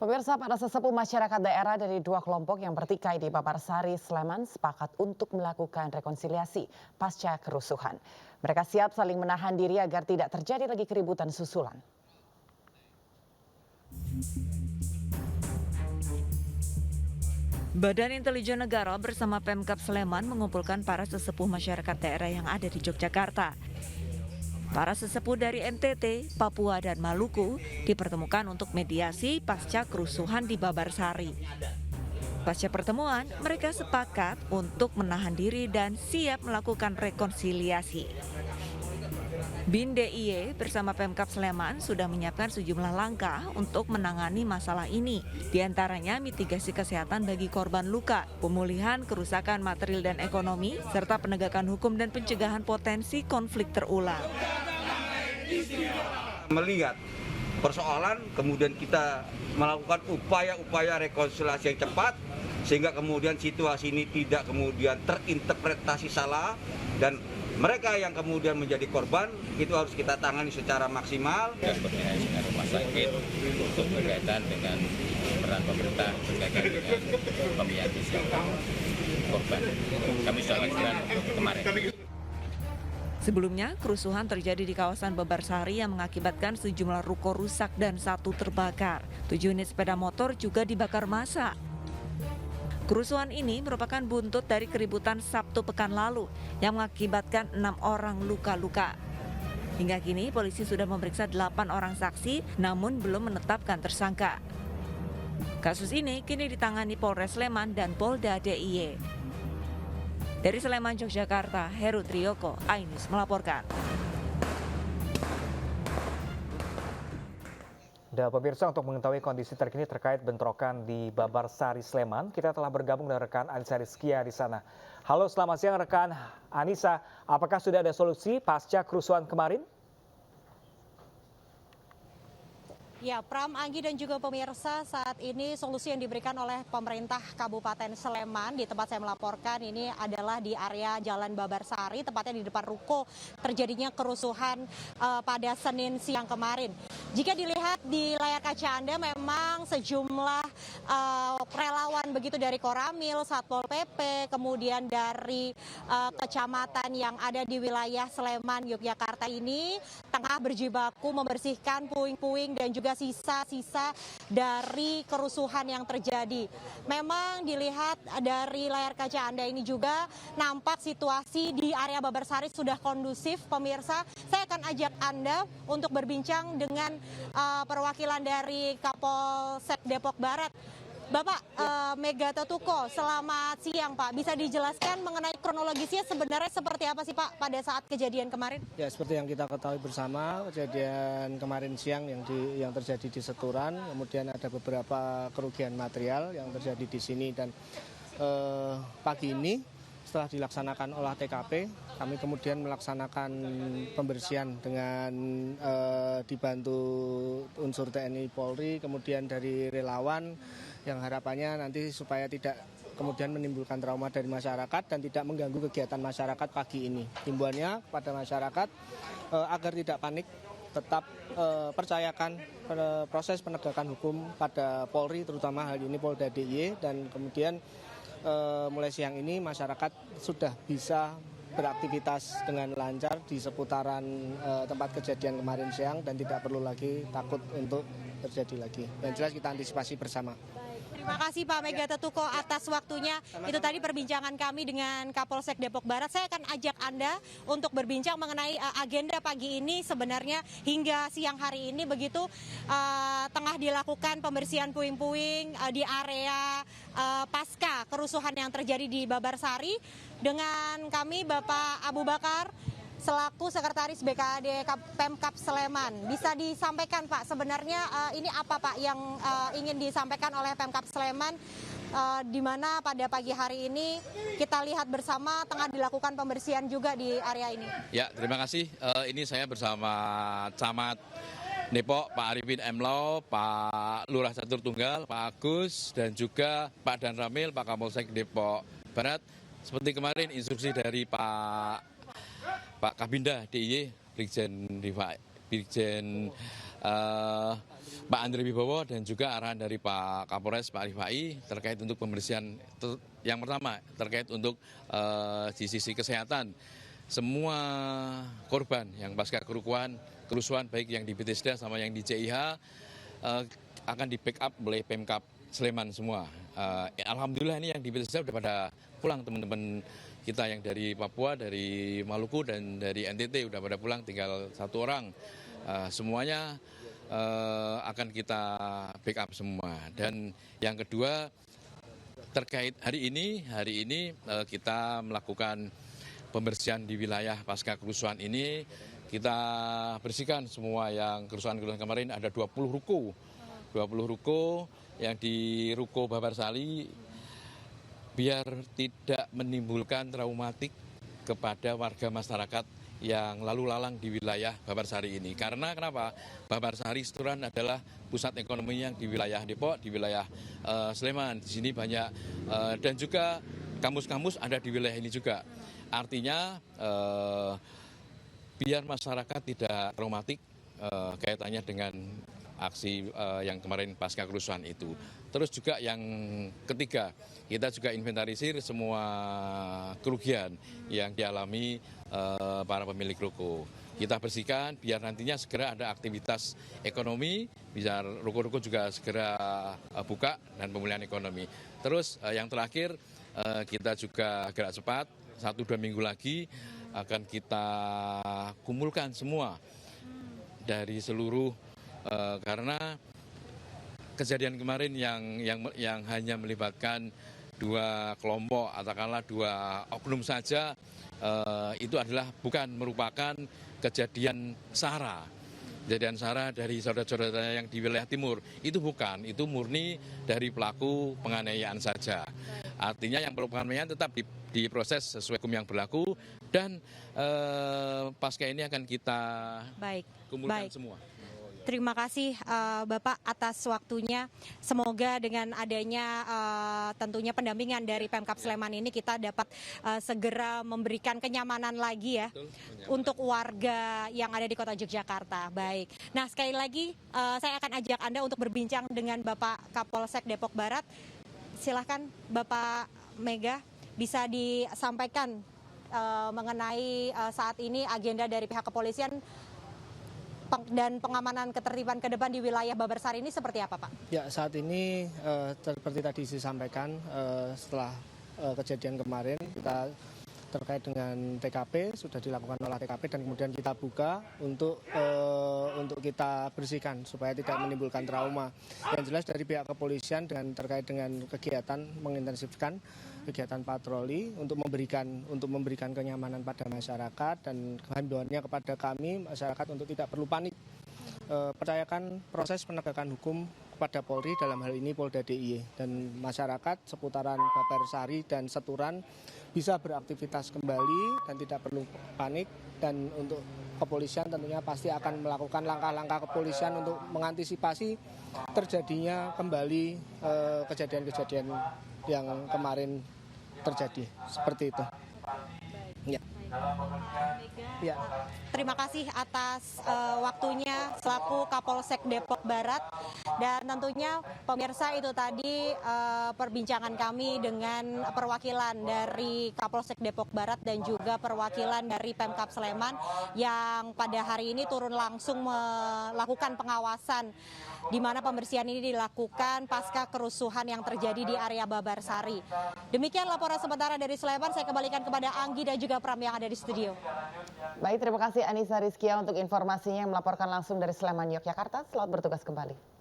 Pemirsa, para sesepuh masyarakat daerah dari dua kelompok yang bertikai di Babarsari, Sleman sepakat untuk melakukan rekonsiliasi pasca kerusuhan. Mereka siap saling menahan diri agar tidak terjadi lagi keributan susulan. Badan Intelijen Negara bersama Pemkab Sleman mengumpulkan para sesepuh masyarakat daerah yang ada di Yogyakarta. Para sesepuh dari NTT, Papua, dan Maluku dipertemukan untuk mediasi pasca kerusuhan di Babarsari. Pasca pertemuan, mereka sepakat untuk menahan diri dan siap melakukan rekonsiliasi. BIN DIY bersama Pemkab Sleman sudah menyiapkan sejumlah langkah untuk menangani masalah ini. Di antaranya mitigasi kesehatan bagi korban luka, pemulihan kerusakan material dan ekonomi, serta penegakan hukum dan pencegahan potensi konflik terulang. Melihat persoalan, kemudian kita melakukan upaya-upaya rekonsiliasi yang cepat, sehingga kemudian situasi ini tidak kemudian terinterpretasi salah, dan mereka yang kemudian menjadi korban itu harus kita tangani secara maksimal. Dan koordinasi dengan rumah sakit untuk berkaitan dengan peran pemerintah berkaitan dengan pembiayaan kesehatan korban. Kami sudah lakukan kemarin. Sebelumnya, kerusuhan terjadi di kawasan Babarsari yang mengakibatkan sejumlah ruko rusak dan 1 terbakar. 7 unit sepeda motor juga dibakar massa. Kerusuhan ini merupakan buntut dari keributan Sabtu pekan lalu yang mengakibatkan 6 orang luka-luka. Hingga kini polisi sudah memeriksa 8 orang saksi namun belum menetapkan tersangka. Kasus ini kini ditangani Polres Sleman dan Polda DIY. Dari Sleman, Yogyakarta, Heru Triyoko, iNews melaporkan. Dan pemirsa, untuk mengetahui kondisi terkini terkait bentrokan di Babarsari, Sleman, kita telah bergabung dengan rekan Anissa Rizkia di sana. Halo, selamat siang rekan Anissa. Apakah sudah ada solusi pasca kerusuhan kemarin? Ya, Pram, Anggi, dan juga pemirsa, saat ini solusi yang diberikan oleh pemerintah Kabupaten Sleman di tempat saya melaporkan ini adalah di area Jalan Babarsari, tepatnya di depan ruko terjadinya kerusuhan pada Senin siang kemarin. Jika dilihat di layar kaca Anda, memang sejumlah relawan begitu dari Koramil, Satpol PP, kemudian dari kecamatan yang ada di wilayah Sleman, Yogyakarta ini tengah berjibaku membersihkan puing-puing dan juga sisa-sisa dari kerusuhan yang terjadi. Memang dilihat dari layar kaca Anda ini juga nampak situasi di area Babarsari sudah kondusif, pemirsa. Saya akan ajak Anda untuk berbincang dengan perwakilan dari Kapolsek Depok Barat. Bapak Megata Tuko, selamat siang Pak. Bisa dijelaskan mengenai kronologisnya sebenarnya seperti apa sih Pak pada saat kejadian kemarin? Ya, seperti yang kita ketahui bersama, kejadian kemarin siang yang terjadi di Seturan, kemudian ada beberapa kerugian material yang terjadi di sini, dan pagi ini setelah dilaksanakan olah TKP, kami kemudian melaksanakan pembersihan dengan dibantu unsur TNI Polri, kemudian dari relawan, yang harapannya nanti supaya tidak kemudian menimbulkan trauma dari masyarakat dan tidak mengganggu kegiatan masyarakat pagi ini. Himbauannya pada masyarakat agar tidak panik, tetap percayakan proses penegakan hukum pada Polri, terutama hal ini Polda DIY, dan kemudian mulai siang ini masyarakat sudah bisa beraktivitas dengan lancar di seputaran tempat kejadian kemarin siang dan tidak perlu lagi takut untuk terjadi lagi. Yang jelas kita antisipasi bersama. Terima kasih Pak Megata Tuko atas waktunya. Itu tadi perbincangan kami dengan Kapolsek Depok Barat. Saya akan ajak Anda untuk berbincang mengenai agenda pagi ini. Sebenarnya hingga siang hari ini begitu tengah dilakukan pembersihan puing-puing di area pasca kerusuhan yang terjadi di Babarsari. Dengan kami Bapak Abu Bakar selaku Sekretaris BKD Pemkab Sleman. Bisa disampaikan Pak, sebenarnya ini apa Pak yang ingin disampaikan oleh Pemkab Sleman, di mana pada pagi hari ini kita lihat bersama tengah dilakukan pembersihan juga di area ini. Ya, terima kasih. Ini saya bersama Camat Depok, Pak Arifin Emlo, Pak Lurah Catur Tunggal, Pak Agus, dan juga Pak Dan Ramil, Pak Kapolsek Depok Barat. Seperti kemarin instruksi dari Pak Kabinda DIY, Brigjen Pak Andre Wibowo dan juga arahan dari Pak Kapolres Pak Rifai terkait untuk pembersihan. Yang pertama terkait untuk di sisi kesehatan, semua korban yang pasca kerusuhan baik yang di Bethesda sama yang di CIH akan di backup oleh Pemkab Sleman semua. Alhamdulillah ini yang di Bethesda sudah pada pulang, teman-teman kita yang dari Papua, dari Maluku dan dari NTT sudah pada pulang, tinggal 1 orang. Semuanya akan kita backup semua. Dan yang kedua terkait hari ini kita melakukan pembersihan di wilayah pasca kerusuhan ini. Kita bersihkan semua yang kerusuhan kemarin, ada 20 ruko yang di Ruko Babarsari biar tidak menimbulkan traumatik kepada warga masyarakat yang lalu lalang di wilayah Babarsari ini. Karena kenapa? Babarsari Seturan adalah pusat ekonomi yang di wilayah Depok, di wilayah Sleman. Di sini banyak dan juga kampus-kampus ada di wilayah ini juga. Artinya biar masyarakat tidak traumatik kaitannya dengan aksi yang kemarin pasca kerusuhan itu. Terus juga yang ketiga, kita juga inventarisir semua kerugian yang dialami para pemilik ruko. Kita bersihkan biar nantinya segera ada aktivitas ekonomi, biar ruko-ruko juga segera buka dan pemulihan ekonomi. Terus yang terakhir, kita juga gerak cepat, 1-2 minggu lagi akan kita kumpulkan semua dari seluruh karena kejadian kemarin yang hanya melibatkan 2 kelompok, katakanlah 2 oknum saja, itu adalah bukan merupakan kejadian SARA. Kejadian SARA dari saudara-saudara yang di wilayah timur, itu bukan, itu murni dari pelaku penganiayaan saja. Artinya yang pelaku penganiayaan tetap diproses sesuai hukum yang berlaku dan pasca ini akan kita kumpulkan semua. Terima kasih Bapak atas waktunya. Semoga dengan adanya tentunya pendampingan dari Pemkab Sleman ini kita dapat segera memberikan kenyamanan lagi ya untuk warga yang ada di Kota Yogyakarta. Baik. Nah, sekali lagi saya akan ajak Anda untuk berbincang dengan Bapak Kapolsek Depok Barat. Silahkan Bapak Mega bisa disampaikan mengenai saat ini agenda dari pihak kepolisian dan pengamanan ketertiban ke depan di wilayah Babarsari ini seperti apa, Pak? Ya, saat ini seperti tadi disampaikan setelah kejadian kemarin kita terkait dengan TKP sudah dilakukan olah TKP dan kemudian kita buka untuk kita bersihkan supaya tidak menimbulkan trauma. Yang jelas dari pihak kepolisian dengan terkait dengan kegiatan mengintensifkan kegiatan patroli untuk memberikan kenyamanan pada masyarakat dan himbauannya kepada kami masyarakat untuk tidak perlu panik. Percayakan proses penegakan hukum kepada Polri dalam hal ini Polda DIY dan masyarakat seputaran Babarsari dan Seturan bisa beraktivitas kembali dan tidak perlu panik. Dan untuk kepolisian tentunya pasti akan melakukan langkah-langkah kepolisian untuk mengantisipasi terjadinya kembali kejadian-kejadian yang kemarin terjadi seperti itu. Ya. Ya. Terima kasih atas waktunya selaku Kapolsek Depok Barat dan tentunya pemirsa itu tadi perbincangan kami dengan perwakilan dari Kapolsek Depok Barat dan juga perwakilan dari Pemkab Sleman yang pada hari ini turun langsung melakukan pengawasan di mana pembersihan ini dilakukan pasca kerusuhan yang terjadi di area Babarsari. Demikian laporan sementara dari Sleman, saya kembalikan kepada Anggi dan juga Pram yang ada di studio. Baik, terima kasih Anissa Rizkia untuk informasinya yang melaporkan langsung dari Sleman, Yogyakarta. Selamat bertugas kembali.